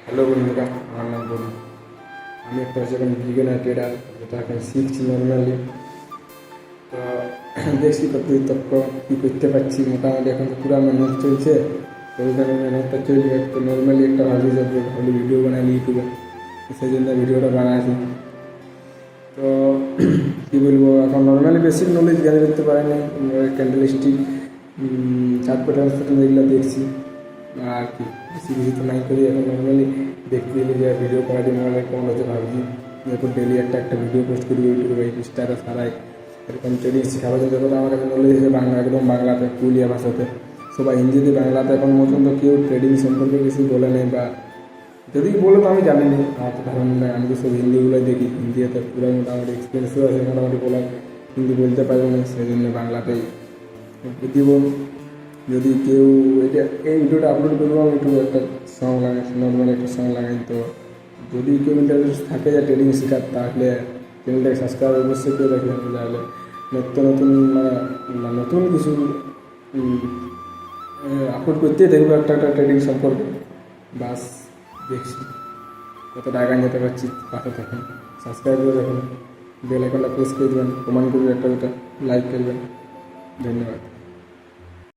Hello বন্ধুরা, আমার নাম বরুণ। আমি একটা হচ্ছে এখন বিগিনার ট্রেডার, যেটা এখন শিখছি নর্মালি। তো দেখছি কত কী করতে পারছি। মোটামুটি এখন তো পুরো আমার নোট চলছে, তো ওই কারণে নোটটা চলবে। তো নর্মালি একটা ভাবি যে ভাবলি ভিডিও বানাই ইউটিউবে, সেই জন্য ভিডিওটা বানাচ্ছি। তো কী বলবো, এখন নর্মালি বেসিক নলেজ জ্ঞান করতে পারিনি। ক্যান্ডেল স্টিক, চার্ট প্যাটার্ন এগুলো দেখছি আর কি। বেশি কিছু তো নাই করি এখন নর্মালি। দেখতে গেলে যে ভিডিও করার জন্য অনেক কেমন হচ্ছে ভাবছি, এরপর ডেলি একটা ভিডিও পোস্ট করি ইউটিউবে বা ইনস্টাগ্রামে সারাই। এরকম ট্রেডিং শেখাবার জন্য যতটা আমার কাছে নলেজ আছে বাংলা, একদম বাংলাতে পুরুলিয়া ভাষাতে। সবাই হিন্দিতে, বাংলাতে এখন মতন তো কেউ ট্রেডিং সম্পর্কে কিছু বলে নেই, বা যদি বলে তো আমি জানি না, আমার তো ধারণা নেই। আমি তো সব হিন্দিগুলোই দেখি, হিন্দিতে পুরো মোটামুটি এক্সপিরিয়েন্সও আছে মোটামুটি বলার, হিন্দি বলতে পারবো না, সেই জন্য বাংলাতেই দিব। যদি কেউ এই ভিডিওটা আপলোড করবো, আমি একটু একটা সং লাগাই, নর্মাল একটা সং লাগাই। তো যদি কেউ ইন্টারেস্ট থাকে যে ট্রেডিং শেখার, তাহলে চ্যানেলটাকে সাবস্ক্রাইব অবশ্যই করে রাখবেন। তাহলে নিত্য নতুন নতুন কিছু আপলোড করতেই দেখবো একটা ট্রেডিং সম্পর্কে। বাস দেখছি কত টাকা যেতে পারছি। পাশে থাকুন, সাবস্ক্রাইব করে রাখুন, বেল আইকনটা প্রেস করে দেবেন, কমেন্ট করবেন, একটা লাইক করবেন। ধন্যবাদ।